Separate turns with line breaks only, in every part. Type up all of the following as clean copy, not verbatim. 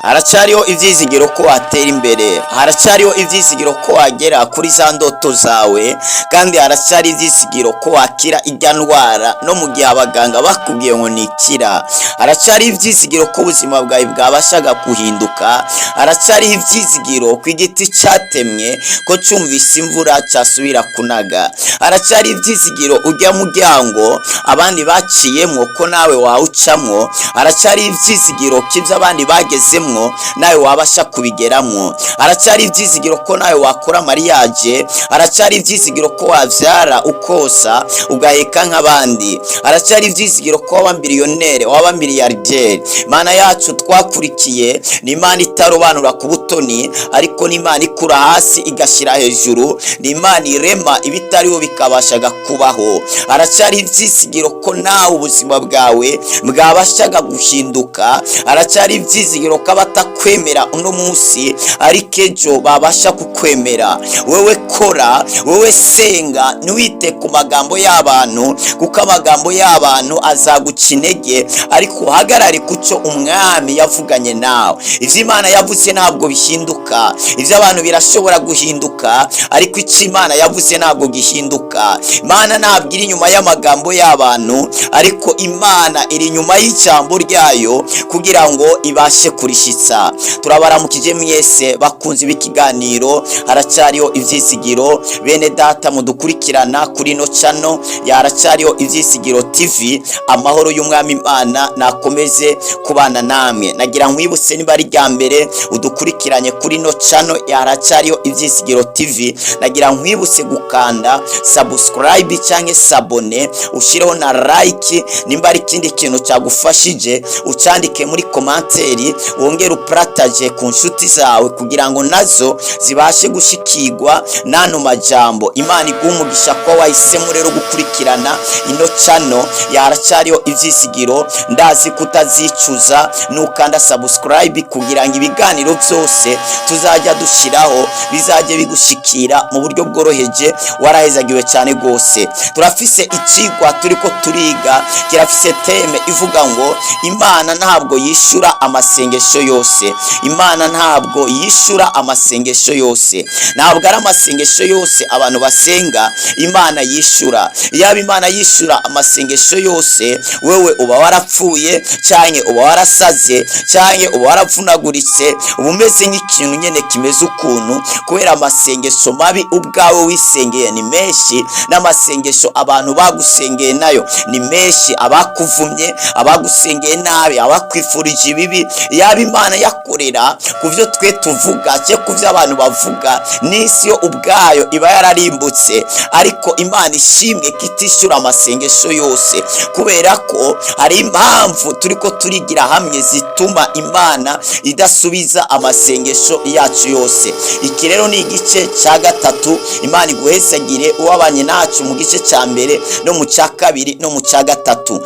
haracyariho ibyizigiro ko watera imbere, haracyariho ibyizigiro ko wagera kuri za ndoto zawe, kandi haracyari ibyizigiro ko wakira ijya ndwara no mu gihe abaganga bakubwiye ngo nikira. Haracyari ibyizigiro ko ubuzima bwawe bwabashaga guhinduka, haracyariho ibyizigiro ku igiti cyatemwe ko cyumvise imvura cyasubira kunaga, haracyari ibyizigiro ujya muryango abandi baciyemo ko nawe wawucamwo, haracyari ibyizigiro k'ibyo abandi bagezemwo nawe wabasha kubigeramo, haracyari ibyizigiro ko nawe wakora mariage, haracyari ibyizigiro ko wabyara ukosa ugaheka nk'abandi, haracyari ibyizigiro ko waba miliyonere, waba miliyarderi. Imana yacu twakurikiye ni Imana itarobanura ku butoni, ariko ni Imana ikura hasi igashyira hejuru, ni Imana irema ibitariho bikabashaga kubaho. Haracyari ibyizigiro ko nawe ubuzima bwawe bwabashaga guhinduka, haracyari ibyizigiro ko abatakwemera uno munsi ariko ejo babasha kukwemera. Wewe kora, wewe senga, ntiwite ku magambo y'abantu, kuko amagambo y'abantu azaguca intege, ariko uhagarare ku cyo umwami yavuganye nawe. Ibyo Imana yavuze ntabwo bihinduka, ibyo abantu birashobora guhinduka, ariko icyo Imana yavuze ntabwo gihinduka. Imana ntabwo iri inyuma y'amagambo y'abantu, ariko Imana iri inyuma y'ijambo ryayo kugira ngo ibashe kurishyitsa. Turabaramukije mwese bakunzi b'ikiganiro haracyariho ibyizigiro. Bene data mudukurikirana kuri no channel ya Haracyariho Ibyizigiro TV, amahoro y'umwami Imana nakomeze kubana namwe. Nagira nkwibutse niba ari rya mbere udukurikiranye kuri no channel ya Haracyariho Ibyizigiro TV, nagira nkwibutse gukanda subscribe cyangwa sabone, ushireho na like. Nimba ari ikindi kintu cyagufashije ucyandike muri komanteri, wongere upartage ku nshuti zawe kugira ngo nazo zibashe gushikirwa n'ano majambo. Imana iguha umugisha ko wahisemo rero gukurikirana ino channel ya Haracyariho Ibyizigiro. Ndazi kutazicuza nukanda subscribe kugira ngo ibiganiro byose tuzajya dushiraho bizajye bigushikira mu buryo bworoheje. Warahezagiwe cyane gose. Turafise ikigwa turiko turiga, kirafise teme ivuga ngo Imana ntabwo yishura amasengesho yose. Imana ntabwo yishura amasengesho yose. Ntabwo ari amasengesho yose abantu basenga Imana yishura. Yaba Imana yishura amasengesho yose, wewe uba warapfuye cyane uba warasaze cyane uba waravunaguritse, uba umeze nk'ikintu nyene kimeze ukuntu, kubera amasengesho mabi ubwawe wisengeye ni menshi, n'amasengesho abantu bagusengeye nayo ni menshi. Abakuvumye, abagusengeye nabi, abakwifurije ibibi, yaba Imana yakorera kuvyo twe tuvuga cye kuvyo abantu bavuga, n'isi yo ubwayo iba yararimbutse. Ariko Imana ishimwe kitishura amasengesho yose, kubera ko hari impamvu turiko turigira hamwe zituma Imana idasubiza amasengesho yacu yose. Iki rero ni igice cya gatatu. Imana iguhesagire uwabanye nacu mu gice cya mbere no mu cya kabiri no mu cya gatatu.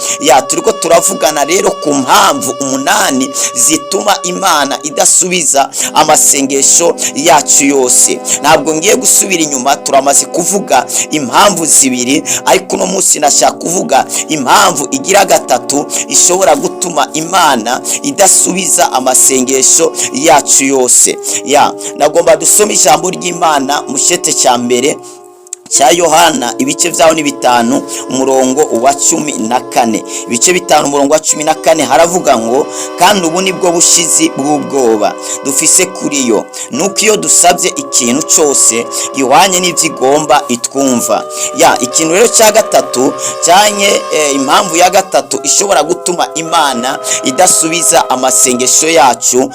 Turiko turavugana rero ku mpamvu 8 zituma Imana idasubiza amasengesho yacu yose. Ntabwo ngiye gusubira inyuma, turamaze kuvuga impamvu 2, ariko no munsi nashaka kuvuga impamvu igira gatatu ishobora gutuma Imana idasubiza amasengesho yacu yose. Nagomba dusome ijambo ry'Imana mu cyete cya mbere cya Yohana ibice byaho ni 5 umurongo wa 14. Ibice 5 umurongo wa 14 haravuga ngo, kandi ubu nibwo bushizi bw'ubwoba dufise kuri yo, nuko iyo dusabye ikintu cyose gihwanye n'ivyigomba itwumva. Ikintu rero cya gatatu cyanye impamvu ya gatatu ishobora gutuma Imana idasubiza amasengesho yacu,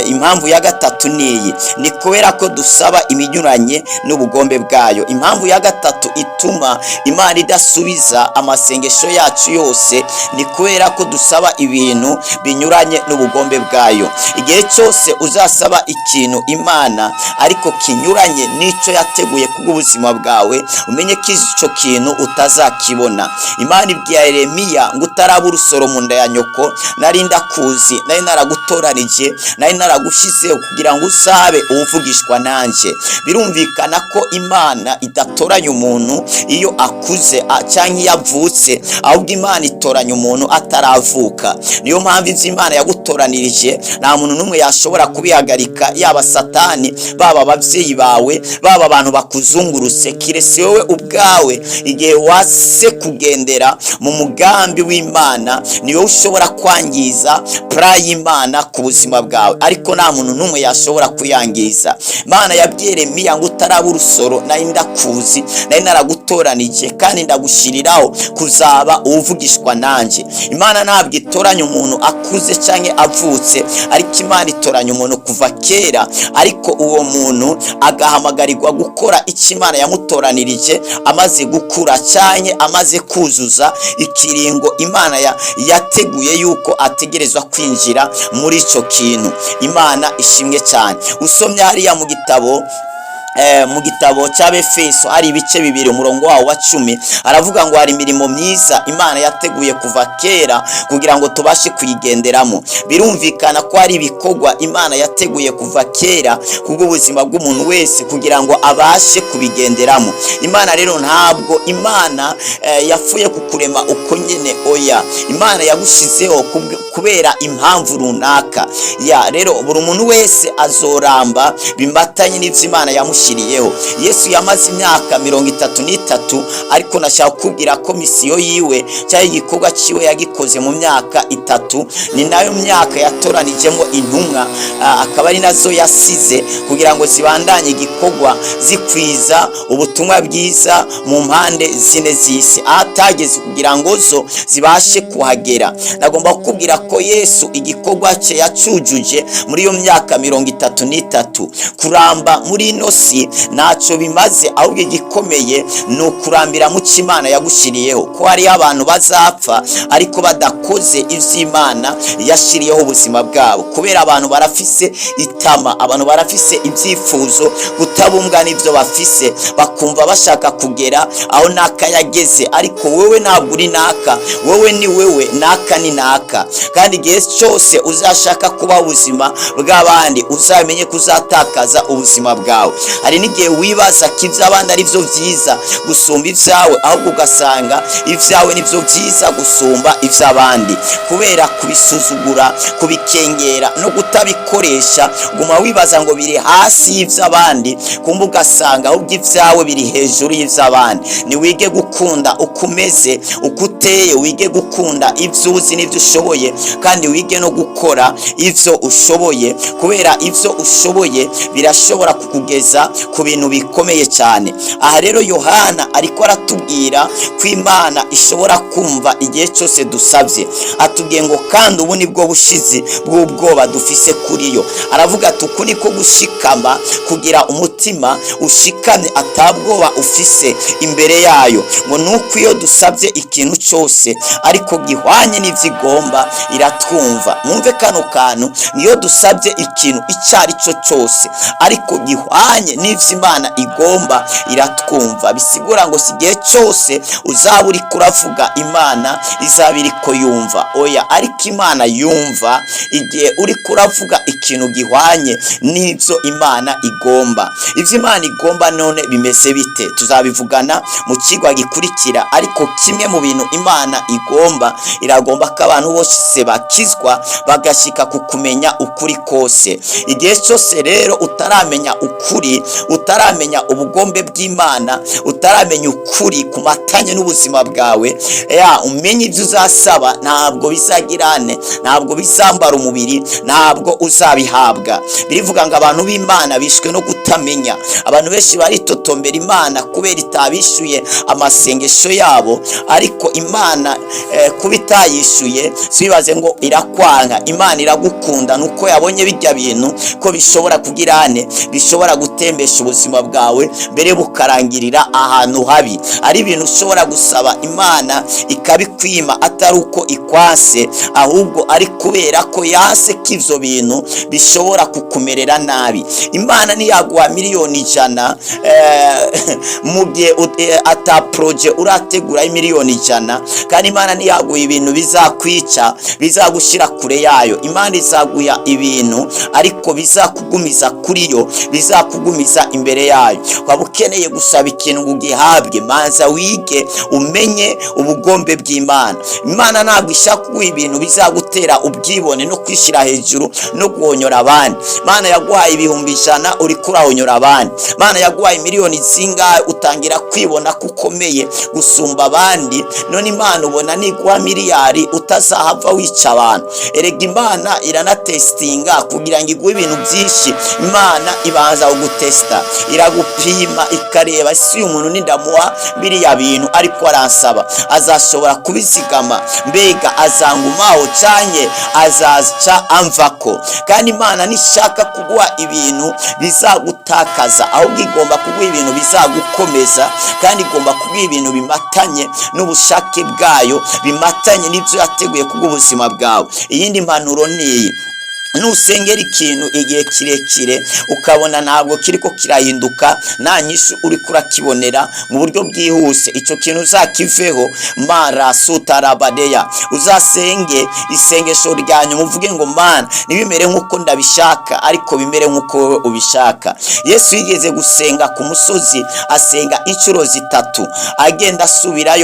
impamvu ya gatatu ni kubera ko dusaba iminyuranye n'ubugombe bwayo. Impamvu ya gatatu ituma Imana idasubiza amasengesho yacu yose ni kubera ko dusaba ibintu binyuranye n'ubugombe bwayo. Igihe cyose uzasaba ikintu Imana ariko kinyuranye n'icyo yateguye kubw'ubuzima bwawe, umenye ko icyo kintu utazakibona. Imana ibwiye Yeremiya ngo utaraba urusoro mu nda ya nyoko nari ndakuzi, nari naragutoranije, nari naragushizeho kugira ngo usabe ubuvugishwa nanje. Birumvikana ko Imana idakora itoranya umuntu iyo akuze cyangwa iyo avutse, ahubwo Imana itoranya umuntu ataravuka. Niyo mpamvu ivyo Imana yagutoranirije nta muntu n'umwe yashobora kubihagarika, yaba Satani, baba abavyeyi bawe, baba abantu bakuzungurutse, kiretse wowe ubwawe. Igihe wase kugendera mu mugambi w'Imana, niyo ushobora kwangiza pra y'Imana ku buzima bwawe, ariko nta muntu n'umwe yashobora kuyangiza. Imana yabwiye Yeremiya ngo utaraba urusoro nari ndakuzi, nari naragutoranije kandi ndagushiriraho kuzaba uvugishwa nanje. Imana ntabwo itoranya umuntu akuze canke avutse, ariko Imana itoranya umuntu kuva kera, ariko uwo muntu agahamagarirwa gukora icyo Imana yamutoranirije amaze gukura canke amaze kuzuza ikiringo Imana yateguye yuko ategerezwa kwinjira muri ico kintu. Imana ishimwe cyane. Usomye hariya mu gitabo cy'Abefeso hari ibice bibiri umurongo wawo wa 10, aravuga ngo hari imirimo myiza Imana yateguye kuva kera kugira ngo tubashe kuyigenderamo. Birumvikana ko hari ibikorwa Imana yateguye kuva kera kubw'ubuzima bw'umuntu wese kugira ngo abashe kubigenderamo. Imana rero ntabwo Imana yafuye kukurema uko nyene, oya. Imana yagushizeho kubera impamvu runaka. Rero buri muntu wese azoramba bimbatanye n'ivyo Imana yamushiriyeho. Yesu yamaze imyaka 33, ariko nashaka kubwira ko misiyo yiwe cyangwa igikorwa ciwe yagikoze mu myaka 3. Ni nayo myaka yatoranijemo intumwa, akaba ari nazo yasize kugira ngo zibandanye igikorwa zikwiza ubutumwa bwiza mu mpande zine z'isi, atageze kugira ngo zo zibashe kuhagera. Nagomba kukubwira ko Yesu igikorwa cye yacujuje muri iyo myaka 33. Kuramba muri ino si ntacyo bimaze, ahubwo igikomeye ni ukurambira mu cy'Imana yagushiriyeho. Ko hari abantu bazapfa ariko badakoze ivy'Imana yashiriyeho ubuzima bwabo, kubera abantu barafise itama, abantu barafise ibyifuzo, kutabumbwa n'ivyo bafise, bakumva bashaka kugera aho naka yageze. Ariko wewe ntabwo uri naka, wewe ni wewe, naka ni naka. Kandi igihe cyose uzashaka kuba ubuzima bw'abandi, uzamenye kuzatakaza ubuzima bwawe. Hari n'igihe wibaza ko ivy'abandi ari vyo vyiza gusumba ivyawe, ahubwo ugasanga ivyawe nivyo vyiza gusumba ivy'abandi. Kubera kubisuzugura, kubikengera no kutabikoresha, guma wibaza ngo biri hasi y'ivy'abandi, kumbe ugasanga ahubwo ivyawe biri hejuru y'ivy'abandi. Ni wige gukunda ukumeze, ukuteye, wige gukunda ivyo uzi n'ivyo ushoboye, kandi wige no gukora ivyo ushoboye, kubera ivyo ushoboye birashobora kukugeza ku bintu bikomeye cyane. Aha rero Yohana ariko aratubwira ko Imana ishobora kumva igihe cyose dusabye. Atubwiye ngo kandi ubu nibwo bushizi bw'ubwoba dufise kuri yo. Aravuga ati uku niko gushikama, kugira umutima ushikamye atabwoba ufise imbere yayo, ngo nuko iyo dusabye ikintu cyose ariko gihwanye n'ivyigomba iratwumva. Mwumve kano kantu, niyo dusabye ikintu icyari cyo cyose ariko gihwanye n'ivyo Imana igomba iratwumva. Bisigura ngo si igihe cyose uzaba uri kuravuga Imana izaba iriko yumva, oya. Ariko Imana yumva igihe uri kuravuga ikintu gihwanye n'ivyo Imana igomba. Ivyo Imana igomba none bimeze bite? Tuzabivugana mu kigwa gikurikira. Ariko kimwe mu bintu Imana igomba, iragomba ko abantu bose bakizwa bagashika ku kumenya ukuri kose. Igihe cyose rero utaramenya ukuri, utaramenya ubugombe bw'Imana, utaramenya ukuri ku matanye n'ubuzima bwawe, umenye ivyo uzasaba ntabwo bizagirane, ntabwo bizambara umubiri, ntabwo uzabihabwa. Birivuga ngo abantu b'Imana bishwe no kutamenya. Abantu benshi baritotombera Imana kubera itabishuye amasengesho yabo, ariko Imana kubitayishuye sibibaze ngo irakwanga. Imana iragukunda, nuko yabonye bijya bintu ko bishobora kugirane, bishobora gutembesha ubuzima bwawe mbere bukarangirira ahantu habi. Ari ibintu ushobora gusaba Imana ikabikwima atari uko ikwase, ahubwo ari kubera ko yase ko ivyo bintu bishobora kukumerera nabi. Imana niyaguha miliyoni 100 mu gihe ata projet urategura miliyoni 100, kandi Imana niyaguha ibintu bizakwica, bizagushira kure yayo. Imana izaguha ibintu ariko bizakugumiza kuri yo, bizakugumiza imbere yayo. Waba ukeneye gusaba ikintu ugihabwe, manza wige umenye ubugombe bw'Imana. Imana ntabwo ishaka kuguha ibintu bizagutera ubwibone no kwishyira hejuru no guhonyora abandi. Imana yaguhaye ibihumbi 100 uri kurahonyora abandi. Imana yaguhaye miliyoni zingahe utangira kwibona ko ukomeye gusumba abandi, none Imana ubona niguha miliyari utazahava wica abantu. Erega Imana iranatestinga kugira ngo iguhe ibintu byinshi. Imana ibanza kugutesta, iragupima ikareba si uyu muntu nindamuha biriya bintu ariko aransaba azashobora kubizigama, mbega azangumaho cyanye azaca amvako. Kandi Imana nishaka kuguha ibintu bizagutakaza, ahubwo igomba kuguha ibintu bizagukomeza, kandi igomba kuguha ibintu bimatanye n'ubushake bwayo, bimatanye n'ibyo yateguye kubw'ubuzima bwawe. Iyindi mpanuro niyi: nusengera ikintu igihe kirekire ukabona ntabwo kiriko kirahinduka, nta nyishu uri kurakibonera mu buryo bwihuse, icyo kintu uzakiveho. Mara sutarabadeya, uzasenge isengesho ryanyu muvuge ngo Mana nibimere nk'uko ndabishaka, ariko bimere nk'uko wowe ubishaka. Yesu yigeze gusenga ku musozi, asenga inshuro 3, agenda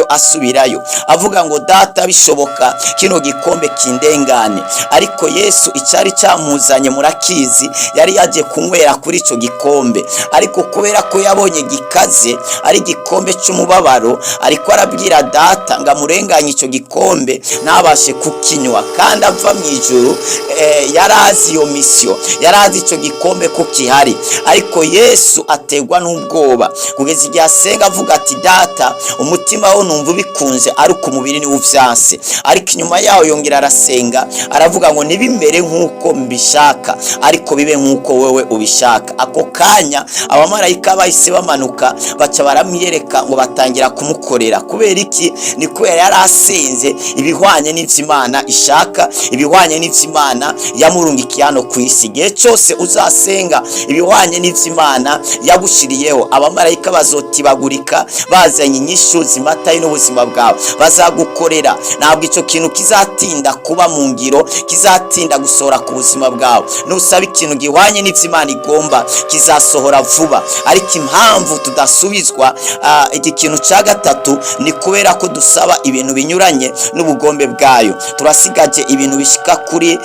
asubirayo avuga ngo Data bishoboka kino gikombe kindengane. Ariko Yesu icyari cyamuzanye murakizi, yari yaje kunywera kuri icyo gikombe, ariko kubera ko yabonye gikaze ari gikombe cy'umubabaro, ariko arabwira Data ngo amurenganye icyo gikombe ntabashe kukinywa. Kandi ava mu ijuru yarazi iyo misiyo, yarazi icyo gikombe ko kihari, ariko Yesu ategwa n'ubwoba kugeza igihe asenga avuga ati Data umutima wo numva bikunze, ariko umubiri ni uvyanse. Ariko inyuma yaho yongera arasenga aravuga ngo nibimere nk'uko mbishaka, ariko bibe nk'uko wewe ubishaka. Ako kanya abamarayika bahise bamanuka baca baramyereka ngo batangira kumukorera. Kubera iki? Ni kubera yari asenze ibihwanye n'ivy'Imana ishaka, ibihwanye n'ivy'Imana yamurungikiye hano ku isi. Igihe cyose uzasenga ibihwanye n'ivy'Imana yagushiriyeho, abamarayika bazotibagurika bazanye inyishu zimataye n'ubuzima bwawe, bazagukorera. Ntabwo icyo kintu kizatinda kuba mu ngiro, kizatinda gusohora ku buzima bwawe. Nusaba ikintu gihwanye n'ivy'Imana igomba kizasohora vuba. Ariko impamvu tudasubizwa iki kintu cya gatatu ni kubera ko dusaba ibintu binyuranye n'ubugombe bwayo. Turasigaje ibintu bishika kuri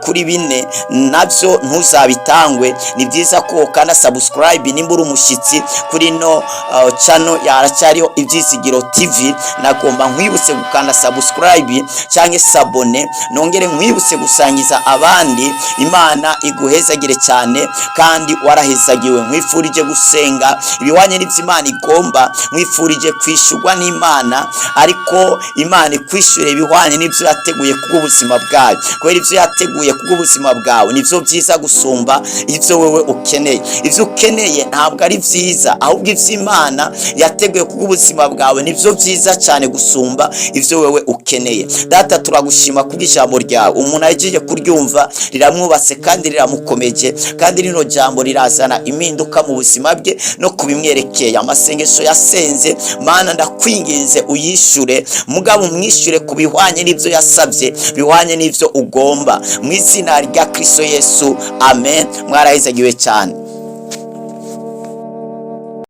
4, nabyo ntuzabitangwe. Ni byiza ko ukanda subscribe nimba uri umushyitsi kuri no channel ya Haracyariho Ibyizigiro TV. Nagomba nkwibutse gukanda subscribe cyangwa sabone, nongere nkwibutse gusangiza abandi. Imana iguhezagire cyane kandi warahezagiwe. Nkwifurije gusenga ibihwanye n'ivy'Imana igomba, nkwifurije kwishurwa n'Imana, ariko Imana ikwishure ibihwanye n'ibyo yateguye kubw'ubuzima bwawe. Kubera ibyo yateguye kubw'ubuzima bwawe nivyo byiza gusumba ivyo wewe ukeneye. Ivyo ukeneye ntabwo ari byiza, ahubwo ivy'Imana yateguye kubw'ubuzima bwawe nivyo byiza cyane gusumba ivyo wewe ukeneye. Data turagushima kubw'ijambo ryawe, umuntu agiye kuryumva riramwubatse kandi riramukomeje, kandi rino jambo rirazana impinduka mu buzima bwe no kubimwerekeye. Amasengesho yasenze Mana ndakwinginze uyishure, mugabo mwishure kubihwanye n'ivyo yasabye, bihwanye n'ivyo ugomba, mu izina rya Kristo Yesu, amen. Mwarahezagiwe cyane.